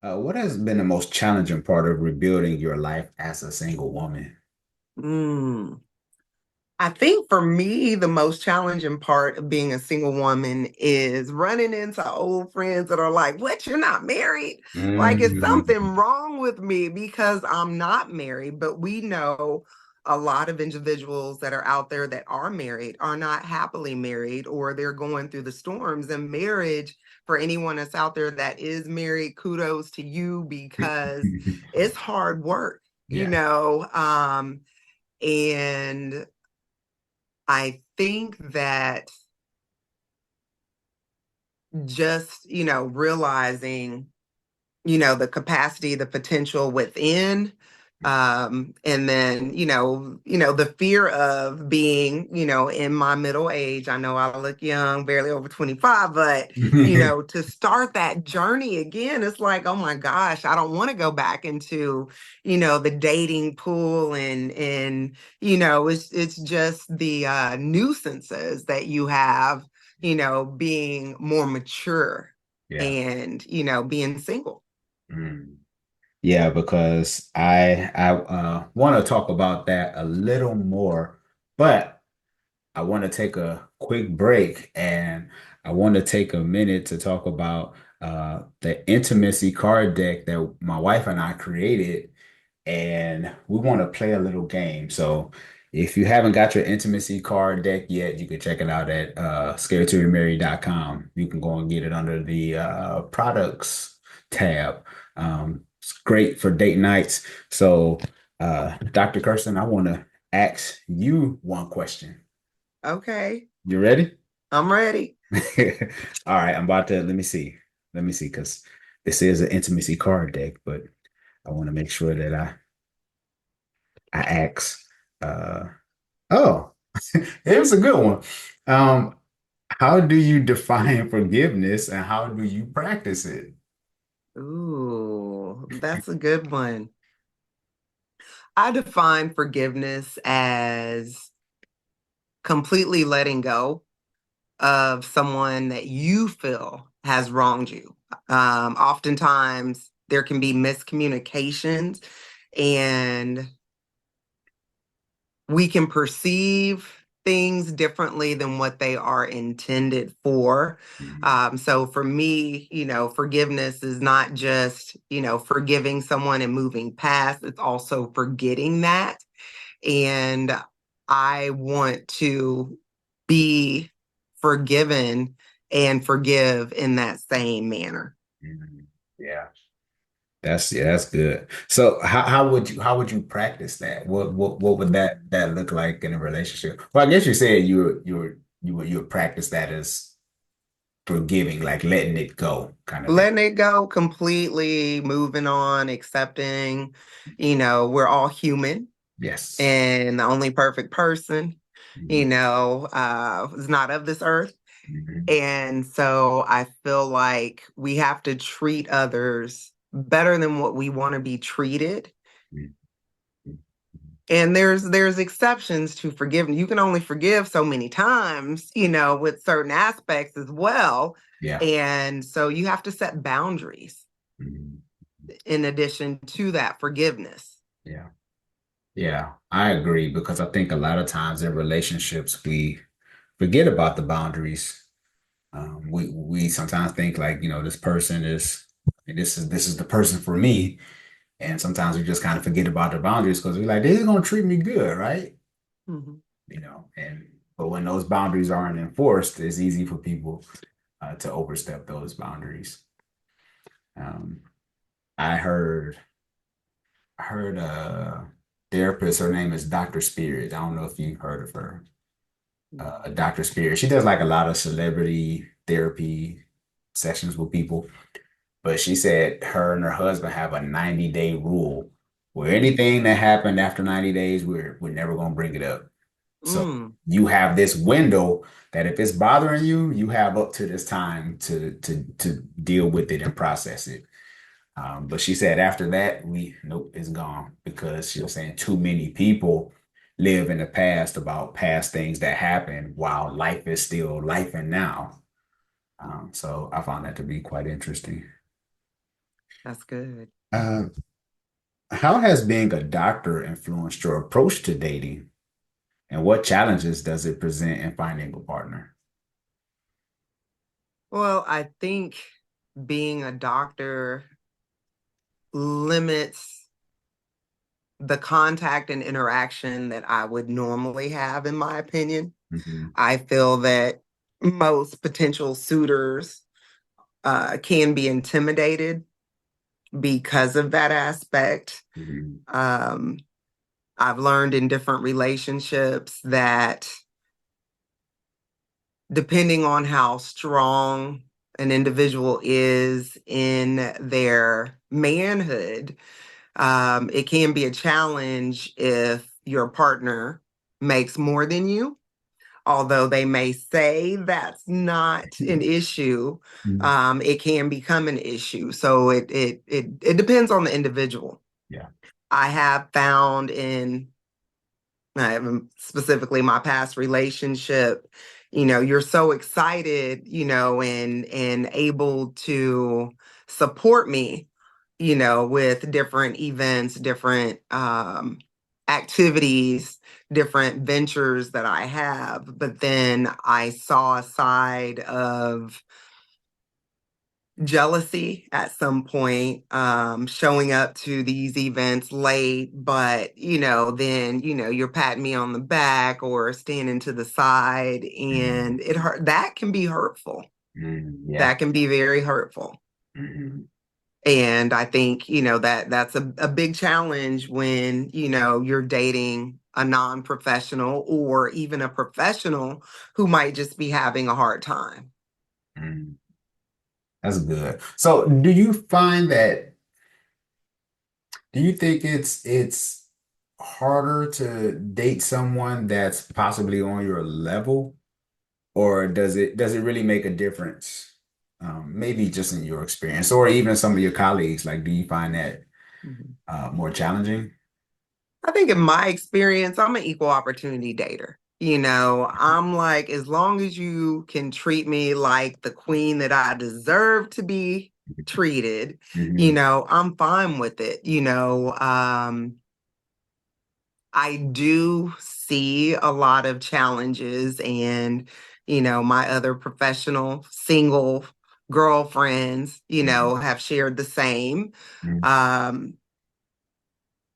What has been the most challenging part of rebuilding your life as a single woman? Mm. I think for me, the most challenging part of being a single woman is running into old friends that are like, "What, you're not married?" Like, it's something Mm. wrong with me because I'm not married. But we know a lot of individuals that are out there that are married are not happily married, or they're going through the storms. And marriage, for anyone that's out there that is married, kudos to you because it's hard work, you Yeah. know. And I think that just, realizing, the capacity, the potential within, and then, the fear of being, in my middle age. I know I look young, barely over 25, but, to start that journey again, it's like, oh my gosh, I don't want to go back into, the dating pool and, it's just the nuisances that you have, being more mature Yeah. and, being single. Mm. Yeah, because I want to talk about that a little more, but I want to take a quick break and I want to take a minute to talk about the intimacy card deck that my wife and I created, and we want to play a little game. So if you haven't got your intimacy card deck yet, you can check it out at scaredtoremarry.com. You can go and get it under the products tab. It's great for date nights. So, Dr. Kirsten, I want to ask you one question. Okay, You ready? I'm ready. All right, I'm about to let me see. Let me see, because this is an intimacy card deck, but I want to make sure that I ask. Uh, oh, here's a good one. Um, how do you define forgiveness and how do you practice it? Ooh, that's a good one. I define forgiveness as completely letting go of someone that you feel has wronged you. Oftentimes, there can be miscommunications, and we can perceive things differently than what they are intended for. Mhm. So for me, forgiveness is not just, forgiving someone and moving past, it's also forgetting that. And I want to be forgiven and forgive in that same manner. Mhm. Yeah. That's good. So how would you practice that? What would that look like in a relationship? Well, I guess you said you would practice that as forgiving, like letting it go kind of thing. Letting it go completely, moving on, accepting, we're all human Yes. and the only perfect person, Mhm. is not of this earth. Mhm. And so I feel like we have to treat others better than what we want to be treated. Mhm. And there's exceptions to forgiveness. You can only forgive so many times, with certain aspects as well. Yeah. And so you have to set boundaries Mhm. in addition to that forgiveness. Yeah. Yeah, I agree because I think a lot of times in relationships we forget about the boundaries. We sometimes think like, this person is this is the person for me. And sometimes we just kind of forget about the boundaries because we're like, they're gonna treat me good, right? Mhm. And but when those boundaries aren't enforced, it's easy for people to overstep those boundaries. Um, I heard a therapist, her name is Dr. Spirit. I don't know if you've heard of her. Dr. Spirit. She does like a lot of celebrity therapy sessions with people. But she said her and her husband have a 90-day rule where anything that happened after 90 days, we're never gonna bring it up. So Mm. you have this window that if it's bothering you, you have up to this time to deal with it and process it. But she said after that, nope, it's gone because she was saying too many people live in the past about past things that happened while life is still life and now. So I found that to be quite interesting. That's good. Uh, how has being a doctor influenced your approach to dating, and what challenges does it present in finding a partner? Well, I think being a doctor limits the contact and interaction that I would normally have, in my opinion. Hmm. I feel that most potential suitors can be intimidated because of that aspect. Hmm. Um, I've learned in different relationships that depending on how strong an individual is in their manhood, it can be a challenge if your partner makes more than you, although they may say that's not an issue. It can become an issue. So it depends on the individual. Yeah. I have found in specifically my past relationship, you're so excited, and able to support me, with different events, different activities, different ventures that I have. But then I saw a side of jealousy at some point, showing up to these events late, but then you're patting me on the back or standing to the side, and Mhm. it hurt. That can be hurtful. Mhm. Yeah. That can be very hurtful. Mhm. And I think, that's a big challenge when, you're dating a non-professional or even a professional who might just be having a hard time. Mhm. That's good. So, do you find that, do you think it's harder to date someone that's possibly on your level, or does it really make a difference? Maybe just in your experience, or even some of your colleagues. Like, do you find that Mhm. more challenging? I think in my experience, I'm an equal opportunity dater. I'm like, as long as you can treat me like the queen that I deserve to be treated, Hmm. I'm fine with it. I do see a lot of challenges, and, my other professional single girlfriends, Hmm. have shared the same. Um,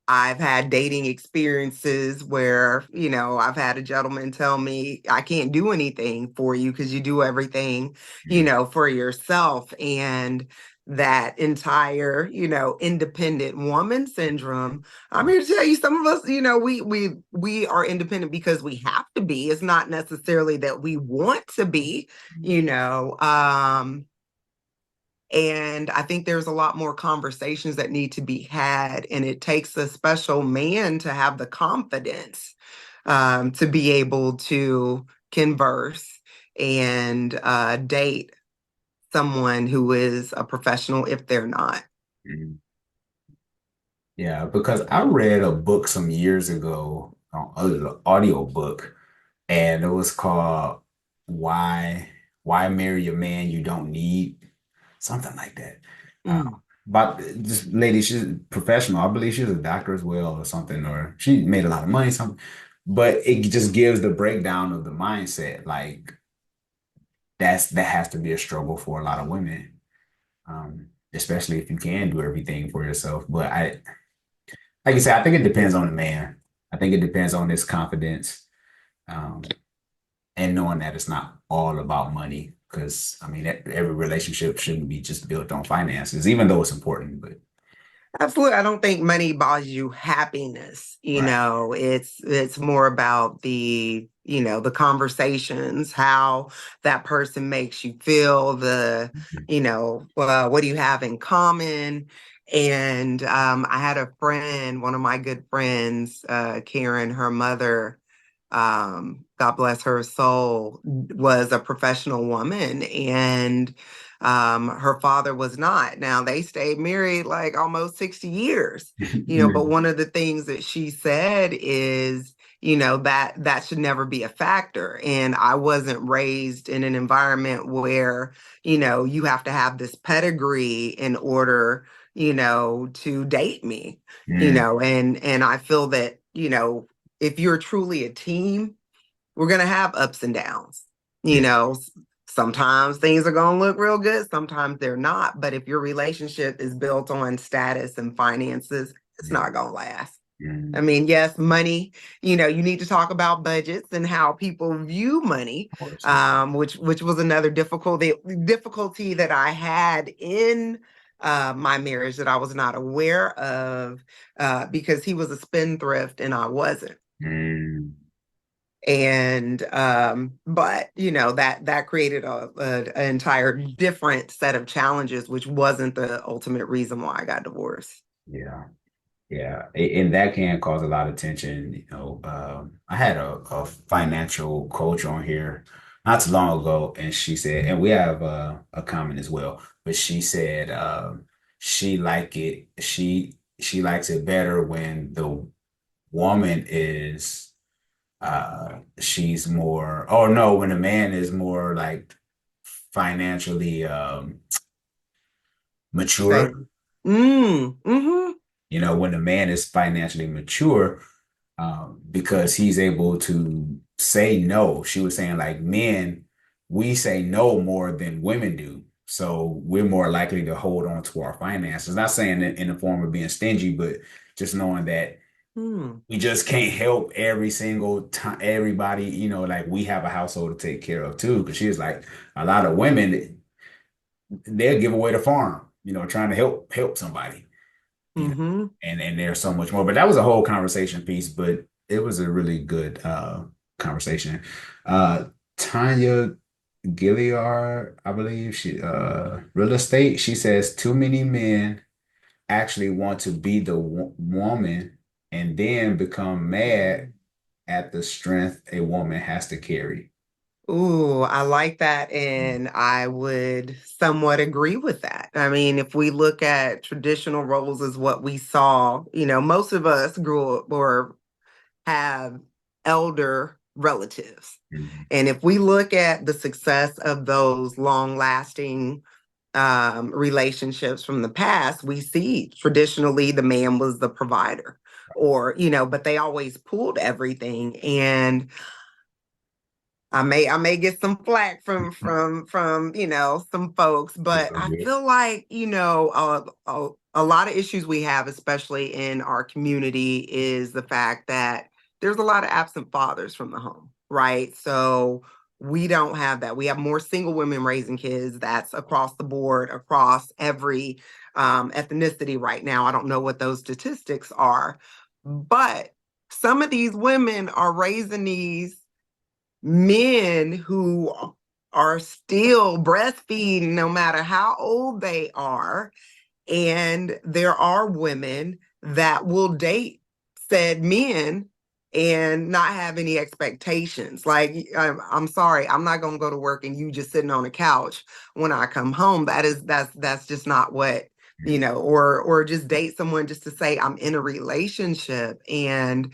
I've had dating experiences where, I've had a gentleman tell me, I can't do anything for you because you do everything, for yourself. And that entire, independent woman syndrome. I'm here to tell you, some of us, we are independent because we have to be. It's not necessarily that we want to be, you know. And I think there's a lot more conversations that need to be had. And it takes a special man to have the confidence to be able to converse and date someone who is a professional if they're not. Hmm. Yeah, because I read a book some years ago, an audio book, and it was called "Why Why Marry a Man You Don't Need," something like that. Uh, Mm. but this lady, she's professional. I believe she's a doctor as well, or something, or she made a lot of money, something. But it just gives the breakdown of the mindset. Like that has to be a struggle for a lot of women, especially if you can do everything for yourself. But like you said, I think it depends on the man. I think it depends on his confidence, um, and knowing that it's not all about money. Because I mean, every relationship shouldn't be just built on finances, even though it's important. But Absolutely. I don't think money buys you happiness. right. It's more about the conversations, how that person makes you feel, what do you have in common? And I had a friend, one of my good friends, Karen, her mother, God bless her soul, was a professional woman, and her father was not. Now they stayed married like almost 60 years, but one of the things that she said is, that should never be a factor. And I wasn't raised in an environment where, you have to have this pedigree in order, to date me, Mm, and I feel that, if you're truly a team, we're going to have ups and downs. You yeah. know, sometimes things are going to look real good, sometimes they're not. But if your relationship is built on status and finances, it's Yeah. not going to last. I Mm, mean, yes, money, you need to talk about budgets and how people view money, of course, yeah. which was another difficulty that I had in my marriage that I was not aware of, because he was a spendthrift and I wasn't. Mm, And but that created an entire different set of challenges, which wasn't the ultimate reason why I got divorced. yeah. Yeah, and that can cause a lot of tension. I had a financial coach on here not too long ago, and she said, and we have a comment as well, but she said she likes it better when the woman is she's more, oh no, when the man is more like financially mature. Stable. Mm-hmm. When the man is financially mature, because he's able to say no. She was saying like men, we say no more than women do. So we're more likely to hold on to our finances. Not saying that in the form of being stingy, but just knowing that Mm. we just can't help every single time, everybody, like we have a household to take care of too. Because she was like, a lot of women, they'll give away the farm, trying to help somebody, you know, Mm-hmm. and there's so much more. But that was a whole conversation piece, but it was a really good conversation. Uh Tanya Gilliard, I believe she real estate, she says too many men actually want to be the woman and then become mad at the strength a woman has to carry. Ooh, I like that. And I would somewhat agree with that. I mean, if we look at traditional roles as what we saw, most of us grew up or have elder relatives. Mhm. And if we look at the success of those long lasting relationships from the past, we see traditionally the man was the provider, or, but they always pulled everything. And I may get some flack from some folks, It's but so I good. feel like a lot of issues we have, especially in our community, is the fact that there's a lot of absent fathers from the home, right? So we don't have that. We have more single women raising kids. That's across the board, across every ethnicity right now. I don't know what those statistics are, but some of these women are raising these men who are still breastfeeding no matter how old they are. And there are women that will date said men and not have any expectations. Like, I'm sorry, I'm not going to go to work and you just sitting on the couch when I come home. That's just not what, or just date someone just to say I'm in a relationship. And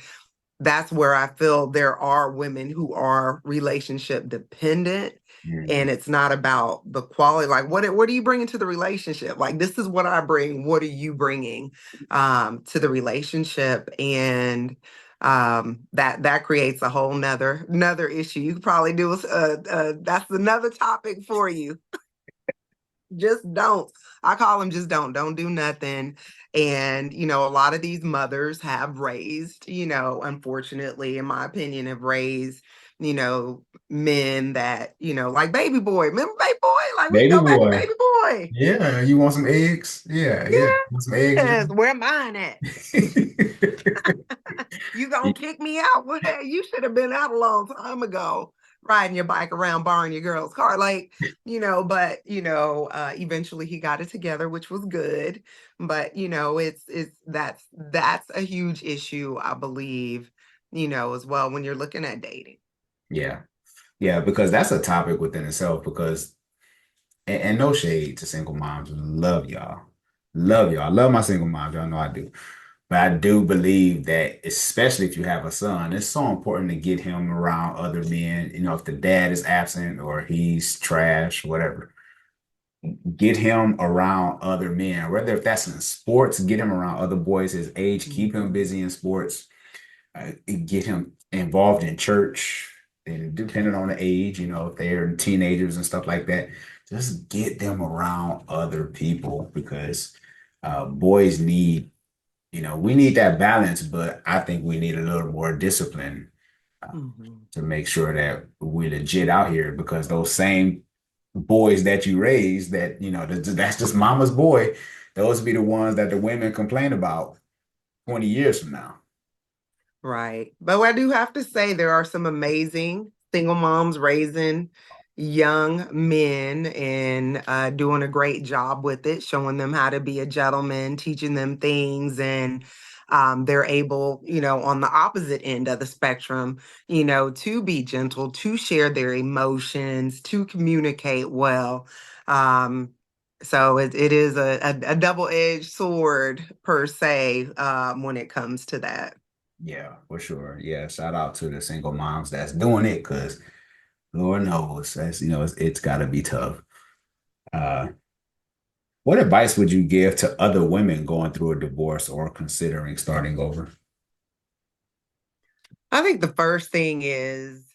that's where I feel there are women who are relationship dependent, Mhm. and it's not about the quality. Like, what are you bringing to the relationship? Like, this is what I bring. What are you bringing to the relationship? And that creates a whole another issue. You could probably do that's another topic for you. Just don't. I call them just don't do nothing. And a lot of these mothers have raised, unfortunately, in my opinion, have raised, men that, like baby boy. Remember baby boy? Like we can Baby go back to boy. baby boy. Yeah, you want some eggs? Yeah, yeah. Want some eggs? Yes, where mine at? You gonna kick me out? Well, hey, you should have been out a long time ago, riding your bike around, borrowing your girl's car. Like, but eventually he got it together, which was good. But it's that's a huge issue, I believe, as well when you're looking at dating. Yeah. Yeah, because that's a topic within itself because and no shade to single moms. Love y'all. Love y'all. Love my single moms. Y'all know I do. But I do believe that, especially if you have a son, it's so important to get him around other men. If the dad is absent or he's trash, whatever. get him around other men, whether if that's in sports, get him around other boys his age, keep him Mhm. busy in sports, get him involved in church, and depending on the age, if they're teenagers and stuff like that, just get them around other people because boys need, we need that balance, but I think we need a little more discipline Mhm. to make sure that we legit out here because those same boys that you raised that, that's just mama's boy, those be the ones that the women complain about 20 years from now. Right. But I do have to say there are some amazing single moms raising young men and doing a great job with it, showing them how to be a gentleman, teaching them things, and they're able, on the opposite end of the spectrum, to be gentle, to share their emotions, to communicate well. Um, so it is a double-edged sword per se when it comes to that. Yeah, for sure. Yeah, shout out to the single moms that's doing it because Lord knows that's it's got to be tough. Uh, what advice would you give to other women going through a divorce or considering starting over? I think the first thing is